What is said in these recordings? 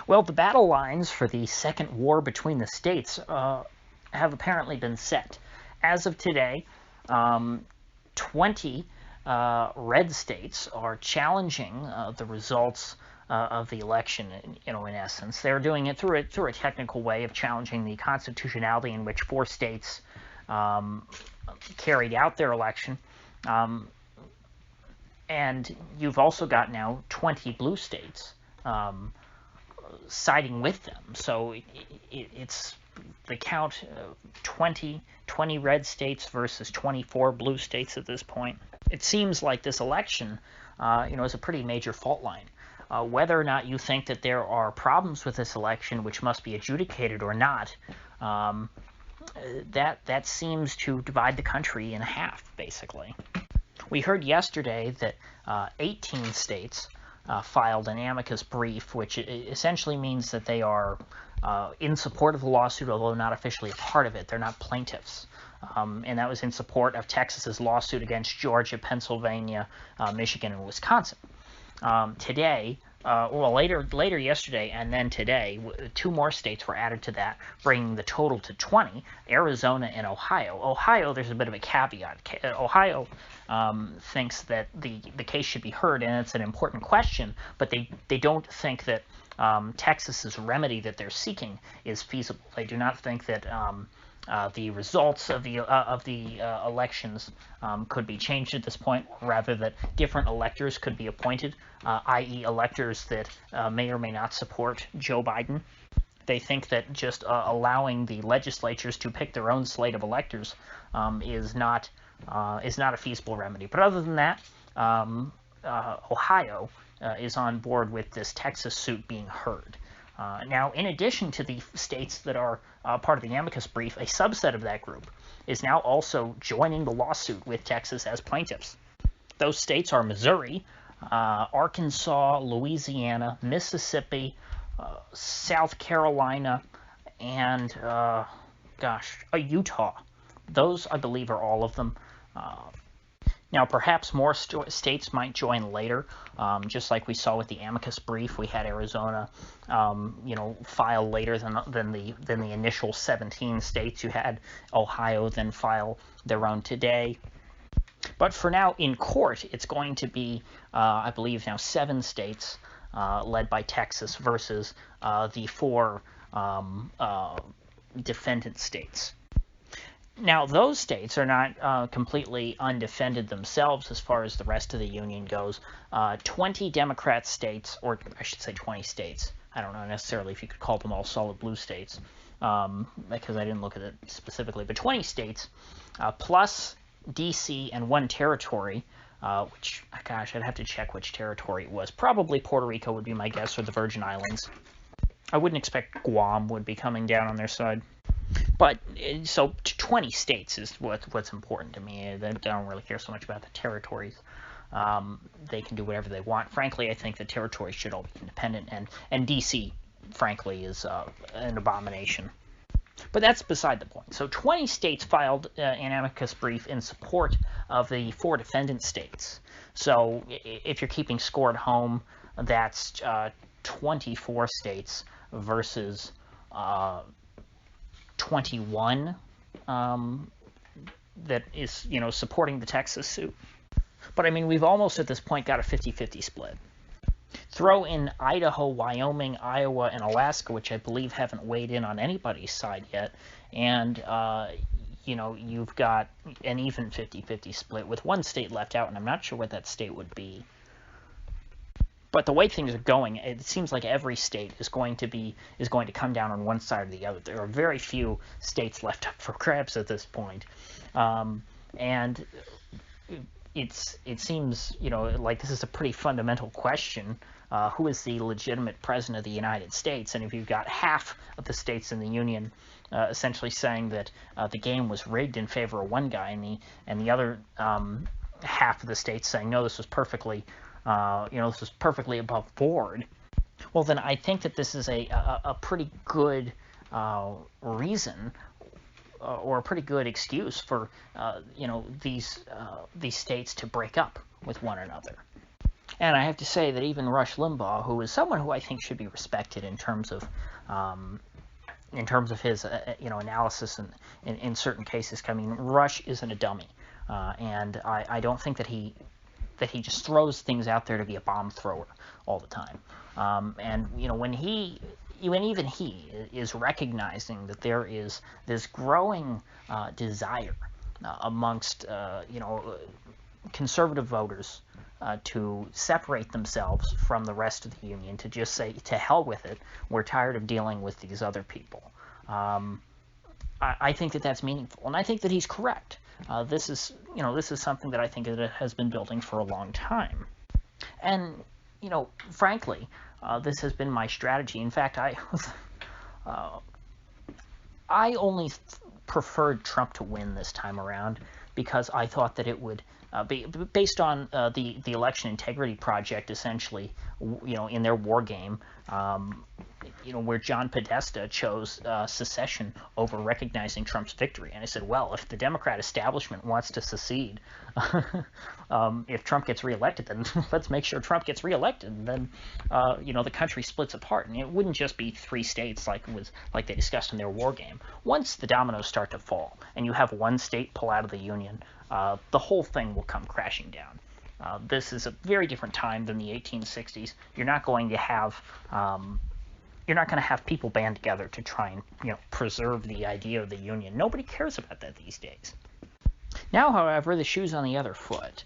Well, the battle lines for the second war between the states have apparently been set. As of today, 20 red states are challenging the results of the election. In essence, they're doing it through a technical way of challenging the constitutionality in which 4 states carried out their election. And you've also got now 20 blue states siding with them. So it's the count 20 red states versus 24 blue states at this point. It seems like this election, is a pretty major fault line. Whether or not you think that there are problems with this election which must be adjudicated or not, that seems to divide the country in half, basically. We heard yesterday that 18 states filed an amicus brief, which essentially means that they are in support of the lawsuit, although not officially a part of it. They're not plaintiffs. And that was in support of Texas's lawsuit against Georgia, Pennsylvania, Michigan, and Wisconsin. Today, later yesterday and then today, 2 more states were added to that, bringing the total to 20, Arizona and Ohio. Ohio, there's a bit of a caveat. Ohio thinks that the case should be heard, and it's an important question, but they don't think that Texas's remedy that they're seeking is feasible. They do not think that the results of the elections could be changed at this point, rather that different electors could be appointed, i.e. electors that may or may not support Joe Biden. They think that just allowing the legislatures to pick their own slate of electors is not a feasible remedy. But other than that, Ohio is on board with this Texas suit being heard. Now, in addition to the states that are part of the amicus brief, a subset of that group is now also joining the lawsuit with Texas as plaintiffs. Those states are Missouri, Arkansas, Louisiana, Mississippi, South Carolina, and Utah. Those, I believe, are all of them. Now, perhaps more states might join later, just like we saw with the amicus brief. We had Arizona, file later than the initial 17 states. You had Ohio then file their own today. But for now, in court, it's going to be, I believe, now 7 states led by Texas versus the 4 defendant states. Now, those states are not completely undefended themselves as far as the rest of the union goes. 20 Democrat states, or I should say 20 states. I don't know necessarily if you could call them all solid blue states, because I didn't look at it specifically. But 20 states, plus D.C. and 1 territory, which, gosh, I'd have to check which territory it was. Probably Puerto Rico would be my guess, or the Virgin Islands. I wouldn't expect Guam would be coming down on their side. But, so 20 states is what's important to me. I don't really care so much about the territories. They can do whatever they want. Frankly, I think the territories should all be independent, and D.C., frankly, is an abomination. But that's beside the point. So 20 states filed an amicus brief in support of the 4 defendant states. So if you're keeping score at home, that's 24 states versus 21 that is, supporting the Texas suit. But, I mean, we've almost at this point got a 50-50 split. Throw in Idaho, Wyoming, Iowa, and Alaska, which I believe haven't weighed in on anybody's side yet, and, you've got an even 50-50 split with 1 state left out, and I'm not sure what that state would be. But the way things are going, it seems like every state is going to come down on one side or the other. There are very few states left up for grabs at this point, and it seems like this is a pretty fundamental question. Who is the legitimate president of the United States? And if you've got half of the states in the union essentially saying that the game was rigged in favor of one guy, and the other half of the states saying no, this was perfectly above board, well, then I think that this is a pretty good reason or a pretty good excuse for these states to break up with one another. And I have to say that even Rush Limbaugh, who is someone who I think should be respected in terms of his analysis in certain cases, I mean, Rush isn't a dummy, and I don't think that he just throws things out there to be a bomb thrower all the time. And when even he is recognizing that there is this growing desire amongst conservative voters to separate themselves from the rest of the union, to just say, to hell with it, we're tired of dealing with these other people. I think that that's meaningful, and I think that he's correct. This is something that I think it has been building for a long time. And, frankly, this has been my strategy. In fact, I only preferred Trump to win this time around because I thought that it would be based on the Election Integrity Project, essentially, in their war game, where John Podesta chose secession over recognizing Trump's victory. And I said, well, if the Democrat establishment wants to secede, if Trump gets reelected, then let's make sure Trump gets reelected. And then, the country splits apart. And it wouldn't just be 3 states like they discussed in their war game. Once the dominoes start to fall and you have one state pull out of the union, the whole thing will come crashing down. This is a very different time than the 1860s. You're not going to have people band together to try and preserve the idea of the union. Nobody cares about that these days. Now, however, the shoe's on the other foot.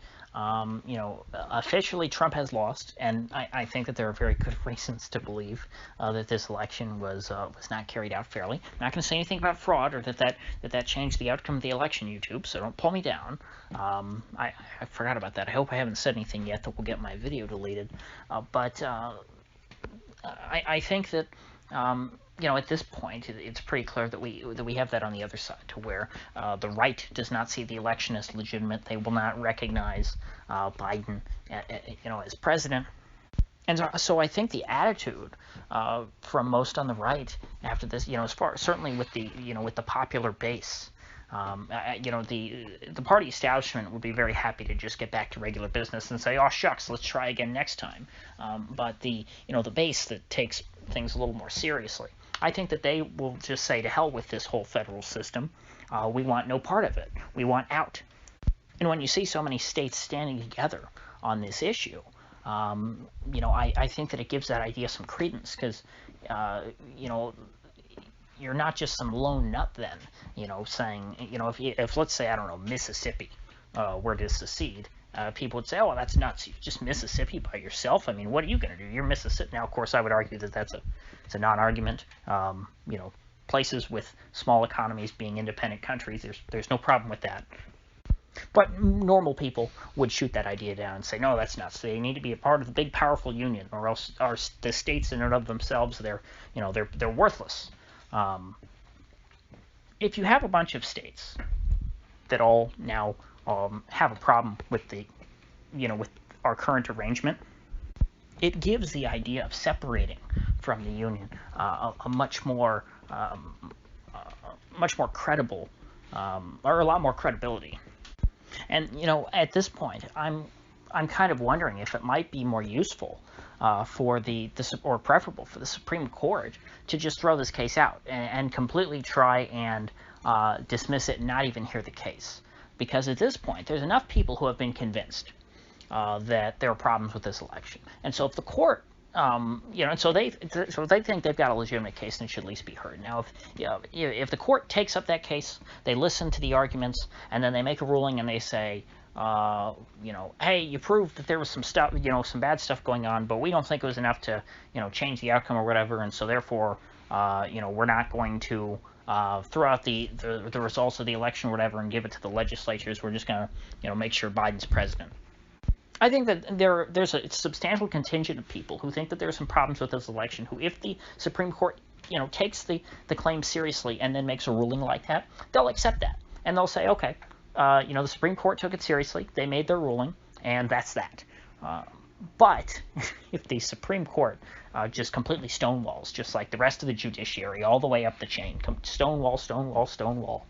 Officially Trump has lost, and I think that there are very good reasons to believe that this election was not carried out fairly. I'm not going to say anything about fraud or that changed the outcome of the election, YouTube, so don't pull me down. I forgot about that. I hope I haven't said anything yet that will get my video deleted. But I think that at this point, it's pretty clear that we have that on the other side, to where the right does not see the election as legitimate. They will not recognize Biden, as president. And so I think the attitude from most on the right after this, certainly with the popular base, the party establishment would be very happy to just get back to regular business and say, oh shucks, let's try again next time. But the base that takes things a little more seriously, I think that they will just say, to hell with this whole federal system. We want no part of it. We want out. And when you see so many states standing together on this issue, I think that it gives that idea some credence, because, you're not just some lone nut then, saying, if let's say, I don't know, Mississippi were to secede, people would say, oh, well, that's nuts. You're just Mississippi by yourself. I mean, what are you going to do? You're Mississippi. Now, of course, I would argue that it's a non-argument. Places with small economies being independent countries, there's no problem with that. But normal people would shoot that idea down and say, no, that's nuts. They need to be a part of the big, powerful union, or else the states in and of themselves, they're worthless. If you have a bunch of states that all now have a problem with with our current arrangement, it gives the idea of separating from the union a much more credible, or a lot more credibility. And at this point, I'm kind of wondering if it might be more useful or preferable for the Supreme Court to just throw this case out and completely try and dismiss it and not even hear the case. Because at this point, there's enough people who have been convinced that there are problems with this election. And so if the court, so they think they've got a legitimate case and it should at least be heard. Now, if the court takes up that case, they listen to the arguments, and then they make a ruling and they say, hey, you proved that there was some stuff, some bad stuff going on, but we don't think it was enough to, change the outcome or whatever, and so therefore, we're not going to throw out the results of the election or whatever and give it to the legislatures. We're just going to, make sure Biden's president. I think that there's a substantial contingent of people who think that there are some problems with this election, who, if the Supreme Court, takes the claim seriously and then makes a ruling like that, they'll accept that. And they'll say, okay, the Supreme Court took it seriously, they made their ruling, and that's that. But if the Supreme Court just completely stonewalls, just like the rest of the judiciary, all the way up the chain, stonewall,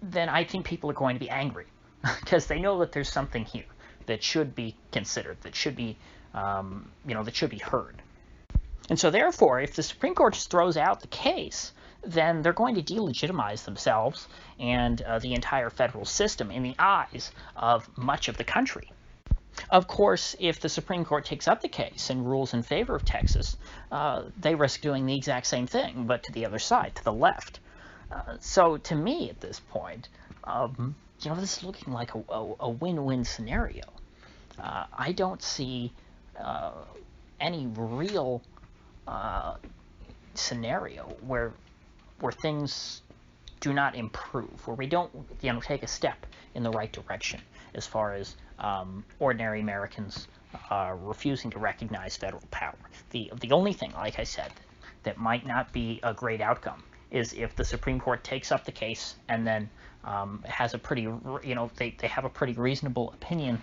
then I think people are going to be angry, because they know that there's something here. that should be considered, that should be, that should be heard. And so therefore, if the Supreme Court just throws out the case, then they're going to delegitimize themselves and the entire federal system in the eyes of much of the country. Of course, if the Supreme Court takes up the case and rules in favor of Texas, they risk doing the exact same thing, but to the other side, to the left. So to me, at this point, this is looking like a win-win scenario. I don't see any real scenario where things do not improve, where we don't take a step in the right direction as far as ordinary Americans refusing to recognize federal power. The only thing, like I said, that might not be a great outcome is if the Supreme Court takes up the case and then has a pretty, they have a pretty reasonable opinion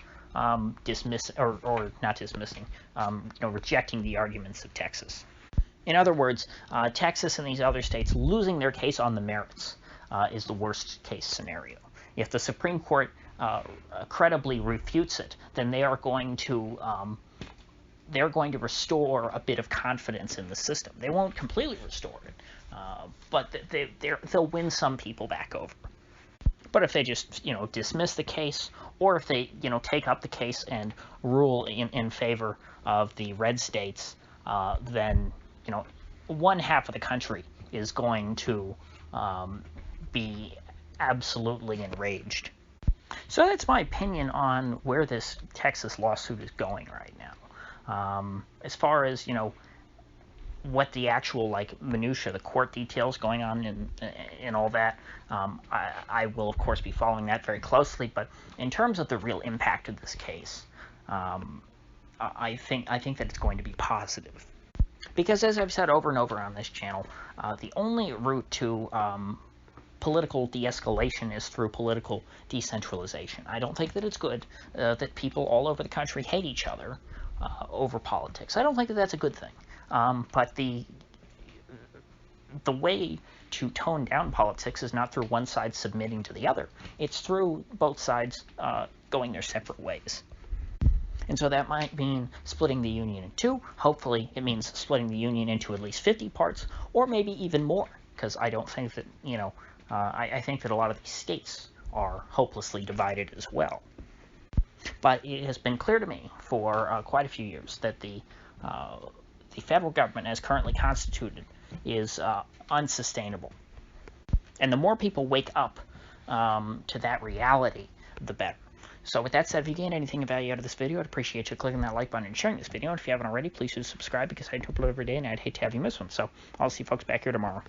rejecting the arguments of Texas. In other words, Texas and these other states losing their case on the merits is the worst case scenario. If the Supreme Court credibly refutes it, then they are going to restore a bit of confidence in the system. They won't completely restore it, but they'll win some people back over. But if they just dismiss the case, or if they take up the case and rule in favor of the red states, then one half of the country is going to be absolutely enraged. So that's my opinion on where this Texas lawsuit is going right now. As far as what the actual minutia, the court details going on and all that, I will of course be following that very closely. But in terms of the real impact of this case, I think that it's going to be positive. Because as I've said over and over on this channel, the only route to political de-escalation is through political decentralization. I don't think that it's good that people all over the country hate each other over politics. I don't think that that's a good thing. But the way to tone down politics is not through one side submitting to the other. It's through both sides going their separate ways. And so that might mean splitting the union in two. Hopefully it means splitting the union into at least 50 parts, or maybe even more, because I don't think that, I think that a lot of these states are hopelessly divided as well. But it has been clear to me for quite a few years that the federal government as currently constituted is unsustainable. And the more people wake up to that reality, the better. So with that said, if you gain anything of value out of this video, I'd appreciate you clicking that like button and sharing this video. And if you haven't already, please do subscribe, because I upload every day and I'd hate to have you miss one. So I'll see you folks back here tomorrow.